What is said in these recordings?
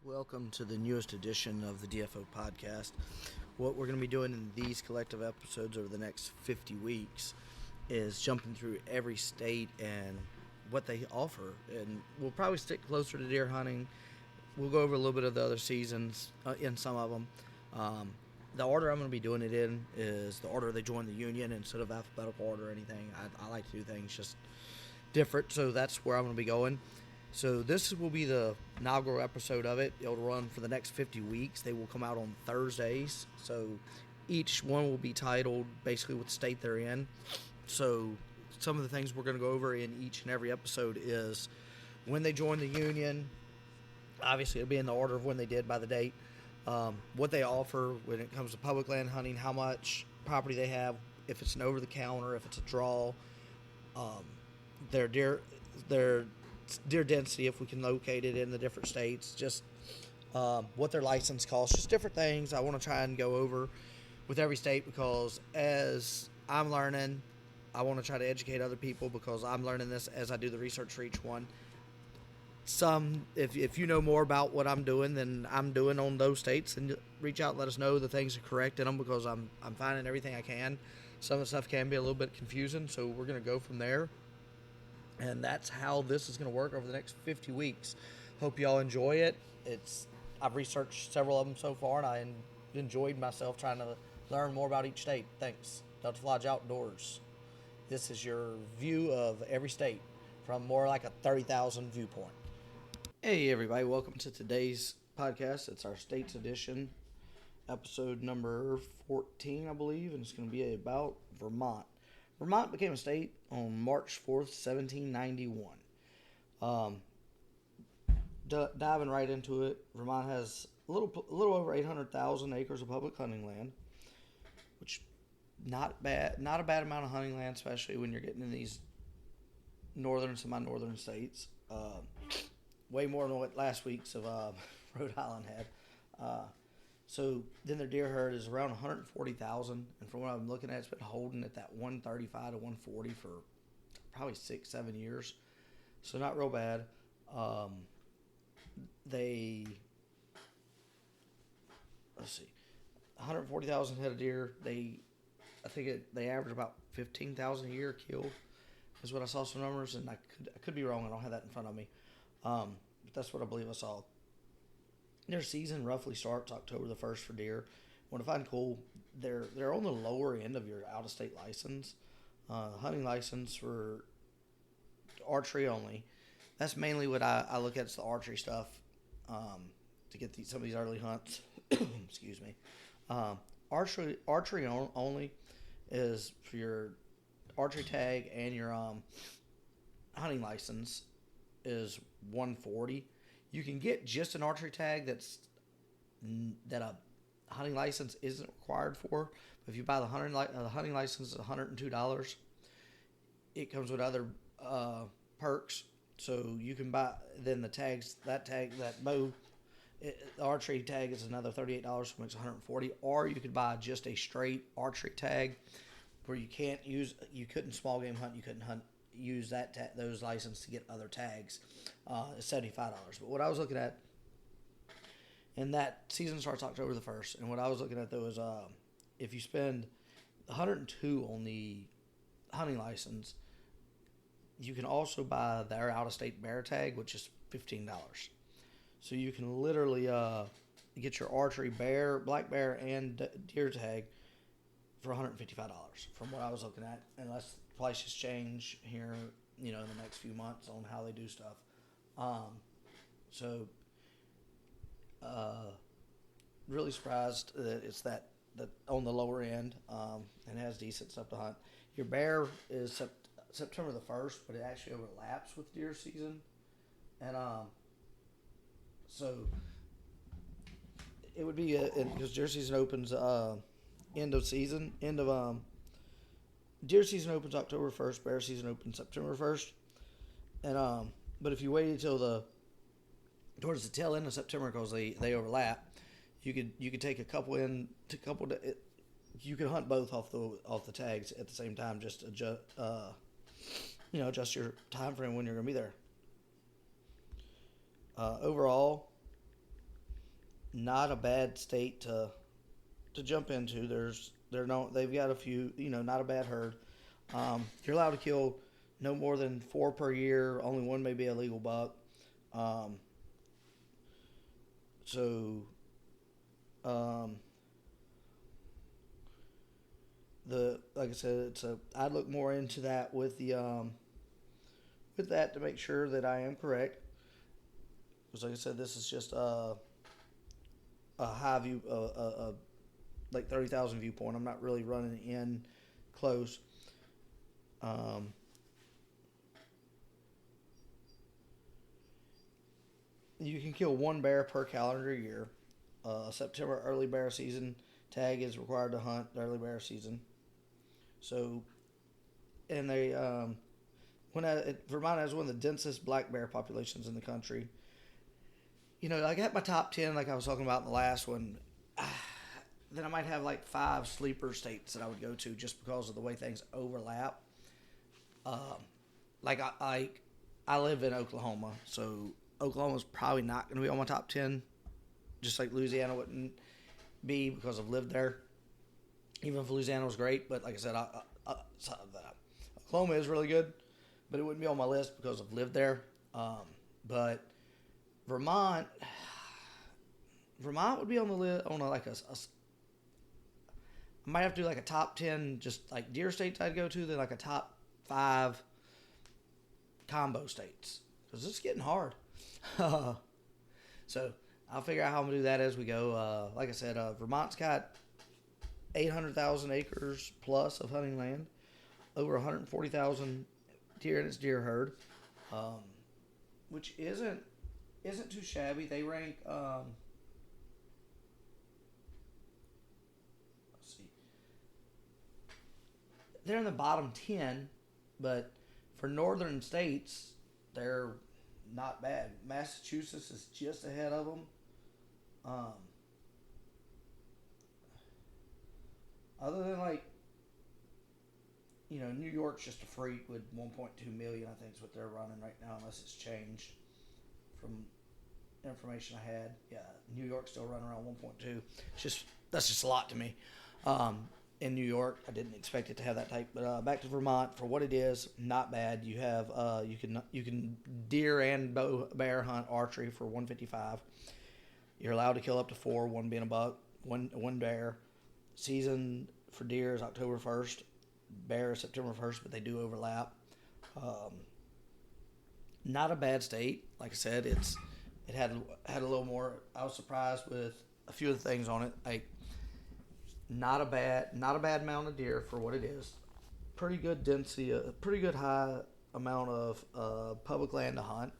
Welcome to the newest edition of the DFO podcast. What we're going to be doing in these collective episodes over the next 50 weeks is jumping through every state and what they offer. And we'll probably stick closer to deer hunting. We'll go over a little bit of the other seasons in some of them. The order I'm going to be doing it in is the order they joined the union instead of alphabetical order or anything. I like to do things just different, so that's where I'm going to be going. So this will be the inaugural episode of it. It'll run for the next 50 weeks. They will come out on Thursdays. So each one will be titled basically what state they're in. So some of the things we're going to go over in each and every episode is when they joined the union. Obviously, it'll be in the order of when they did by the date. What they offer when it comes to public land hunting, how much property they have, if it's an over-the-counter, if it's a draw, their deer density, if we can locate it in the different states, just what their license costs, just different things I want to try and go over with every state, because as I'm learning, I want to try to educate other people, because I'm learning this as I do the research for each one. If you know more about what I'm doing than I'm doing on those states, and reach out and let us know the things are correct in them, because I'm finding everything I can. Some of the stuff can be a little bit confusing, so we're going to go from there. And that's how this is going to work over the next 50 weeks. Hope y'all enjoy it. I've researched several of them so far, and I enjoyed myself trying to learn more about each state. Thanks. Delta Lodge Outdoors. This is your view of every state from more like a 30,000 viewpoint. Hey, everybody. Welcome to today's podcast. It's our States Edition, episode number 14, I believe, and it's going to be about Vermont. Vermont became a state on March 4th, 1791. Diving right into it, Vermont has a little over 800,000 acres of public hunting land, which not a bad amount of hunting land, especially when you're getting in these northern, semi-northern states. Way more than what last week's of Rhode Island had. So then their deer herd is around 140,000, and from what I'm looking at, it's been holding at that 135 to 140 for probably 6-7 years. So not real bad. Let's see, 140,000 head of deer. They average about 15,000 a year killed, is what I saw some numbers, and I could be wrong. I don't have that in front of me, but that's what I believe I saw. Their season roughly starts October the 1st for deer. What I find cool, they're on the lower end of your out-of-state license. Hunting license for archery only. That's mainly what I look at, is the archery stuff, to get some of these early hunts. Excuse me. Archery only is for your archery tag, and your hunting license is $140. You can get just an archery tag that a hunting license isn't required for. But if you buy the hunting license, it's $102. It comes with other perks, so you can buy then the tags. That bow, the archery tag is another $38, which makes $140. Or you could buy just a straight archery tag, where you couldn't small game hunt, you couldn't use those licenses to get other tags. It's $75. But what I was looking at, and that season starts October the 1st, and what I was looking at though is if you spend $102 on the hunting license, you can also buy their out-of-state bear tag, which is $15. So you can literally get your archery black bear, and deer tag for $155 from what I was looking at, unless prices change here, in the next few months on how they do stuff. Really surprised that it's that on the lower end, and has decent stuff to hunt. Your bear is September the 1st, but it actually overlaps with deer season, and so it would be because deer season opens deer season opens October 1st, bear season opens September 1st, and but if you waited till towards the tail end of September, because they overlap, you could take you could hunt both off the tags at the same time, just adjust your time frame when you're going to be there. Overall, not a bad state to jump into. They've got a few, not a bad herd. You're allowed to kill no more than 4 per year. Only one may be a legal buck. Um, so um, like I said, I'd look more into that with with that to make sure that I am correct. Because like I said, this is just a high view, like 30,000 viewpoint. I'm not really running in close. Um, you can kill one bear per calendar year. September early bear season tag is required to hunt the early bear season. So, and Vermont has one of the densest black bear populations in the country. I got my top 10 like I was talking about in the last one. Then I might have like 5 sleeper states that I would go to just because of the way things overlap. Like I live in Oklahoma, so Oklahoma's probably not going to be on my top 10, just like Louisiana wouldn't be because I've lived there. Even if Louisiana was great, but like I said, Oklahoma is really good, but it wouldn't be on my list because I've lived there. But Vermont would be on the list on I might have to do like a top 10 just like deer states I'd go to, then like a top 5 combo states because it's getting hard. So I'll figure out how I'm gonna do that as we go. Like I said, Vermont's got 800,000 acres plus of hunting land, over 140,000 deer in its deer herd, which isn't too shabby. They rank. Let's see. They're in the bottom 10, but for northern states, they're not bad. Massachusetts is just ahead of them. Other than New York's just a freak with 1.2 million, I think is what they're running right now, unless it's changed from information I had. Yeah, New York's still running around 1.2. That's just a lot to me. In New York, I didn't expect it to have that type. But back to Vermont, for what it is, not bad. You have you can deer and bear hunt archery for $155. You're allowed to kill up to 4, one being a buck, one bear. Season for deer is October 1st. Bear is September 1st, but they do overlap. Not a bad state. Like I said, it had a little more. I was surprised with a few of the things on it. Like not a bad amount of deer for what it is. Pretty good density, a pretty good high amount of public land to hunt.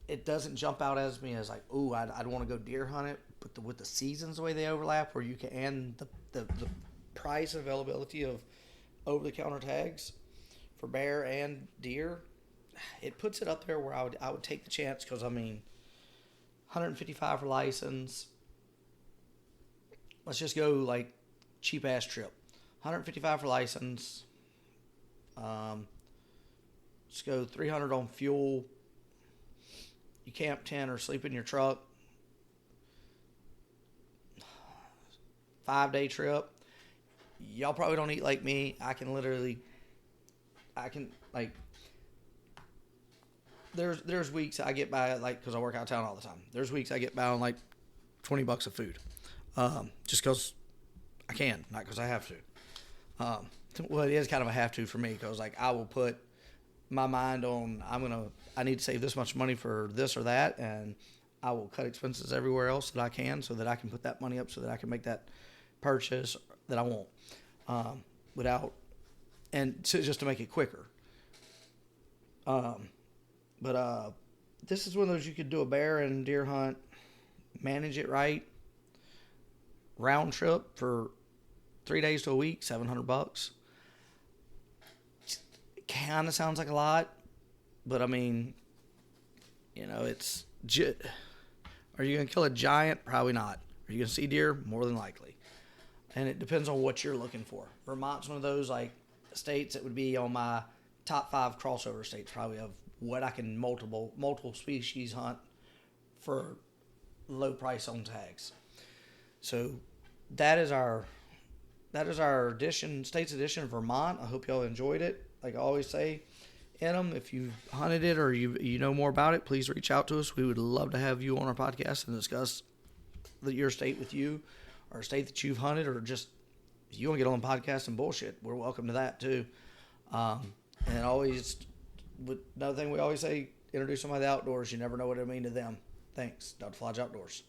It doesn't jump out as me as like, ooh, I'd want to go deer hunt it. But with the seasons the way they overlap, where you can, and the price and availability of over-the-counter tags for bear and deer, it puts it up there where I would take the chance because, I mean, $155 for license. Let's just go like cheap-ass trip. $155 for license. Let's go $300 on fuel. You camp tent or sleep in your truck. 5-day trip. Y'all probably don't eat like me. There's weeks I get by because I work out of town all the time. There's weeks I get by on like $20 of food, just because I can, not because I have to. Well, it is kind of a have to for me because I will put my mind on I need to save this much money for this or that, and I will cut expenses everywhere else that I can so that I can put that money up so that I can make that purchase that I want, just to make it quicker. But this is one of those you could do a bear and deer hunt, manage it right, round trip for 3 days to a week, $700. It kind of sounds like a lot, but I mean, it's. Are you going to kill a giant? Probably not. Are you going to see deer? More than likely. And it depends on what you're looking for. Vermont's one of those states that would be on my top 5 crossover states, probably, of what I can multiple species hunt for low price on tags. So that is our state's edition of Vermont. I hope y'all enjoyed it. Like I always say, in them, if you've hunted it or you know more about it, please reach out to us. We would love to have you on our podcast and discuss your state with you, or a state that you've hunted, or just if you want to get on the podcast and bullshit, we're welcome to that too. And always, another thing we always say, introduce somebody to the outdoors. You never know what it'll mean to them. Thanks. Dr. Flodge Outdoors.